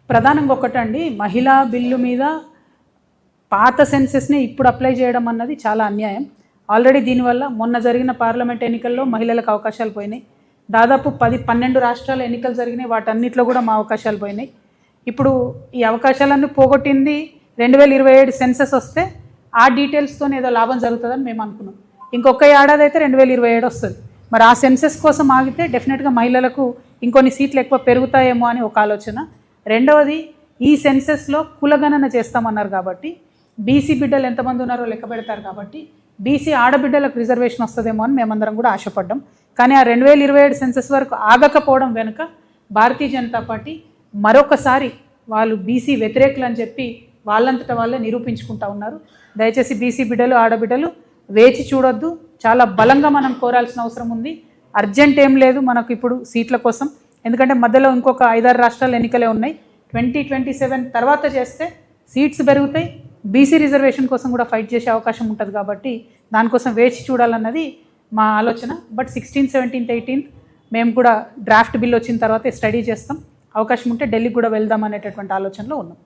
ప్రధానంగా ఒకటండి, మహిళా బిల్లు మీద పాత సెన్సెస్ని ఇప్పుడు అప్లై చేయడం అన్నది చాలా అన్యాయం. ఆల్రెడీ దీనివల్ల మొన్న జరిగిన పార్లమెంట్ ఎన్నికల్లో మహిళలకు అవకాశాలు పోయినాయి. దాదాపు 10-12 రాష్ట్రాల ఎన్నికలు జరిగినాయి, వాటన్నిటిలో కూడా మా అవకాశాలు పోయినాయి. ఇప్పుడు ఈ అవకాశాలన్నీ పోగొట్టింది 2027 సెన్సెస్ వస్తే ఆ డీటెయిల్స్తో ఏదో లాభం జరుగుతుందని మేము అనుకున్నాం. ఇంకొక ఏడాది అయితే 2027 వస్తుంది. మరి ఆ సెన్సెస్ కోసం ఆగితే డెఫినెట్గా మహిళలకు ఇంకొన్ని సీట్లు ఎక్కువ పెరుగుతాయేమో అని ఒక ఆలోచన. రెండవది, ఈ సెన్సెస్లో కులగణన చేస్తామన్నారు కాబట్టి బీసీ బిడ్డలు ఎంతమంది ఉన్నారో లెక్క పెడతారు కాబట్టి బీసీ ఆడబిడ్డలకు రిజర్వేషన్ వస్తుందేమో అని మేమందరం కూడా ఆశపడ్డాం. కానీ ఆ 2027 సెన్సెస్ వరకు ఆగకపోవడం వెనుక భారతీయ జనతా పార్టీ మరొకసారి వాళ్ళు బీసీ వ్యతిరేకులు అని చెప్పి వాళ్ళంతటా వాళ్ళే నిరూపించుకుంటా ఉన్నారు. దయచేసి బీసీ బిడ్డలు ఆడబిడ్డలు వేచి చూడొద్దు. చాలా బలంగా మనం కోరాల్సిన అవసరం ఉంది. అర్జెంట్ ఏం లేదు మనకు ఇప్పుడు సీట్ల కోసం, ఎందుకంటే మధ్యలో ఇంకొక 5-6 రాష్ట్రాల ఎన్నికలే ఉన్నాయి. 2027 తర్వాత చేస్తే సీట్స్ పెరుగుతాయి, బీసీ రిజర్వేషన్ కోసం కూడా ఫైట్ చేసే అవకాశం ఉంటుంది. కాబట్టి దానికోసం వేచి చూడాలన్నది మా ఆలోచన. బట్ 16, 17, 18 మేము కూడా డ్రాఫ్ట్ బిల్ వచ్చిన తర్వాత స్టడీ చేస్తాం. అవకాశం ఉంటే ఢిల్లీకి కూడా వెళ్దాం అనేటటువంటి ఆలోచనలో ఉన్నాం.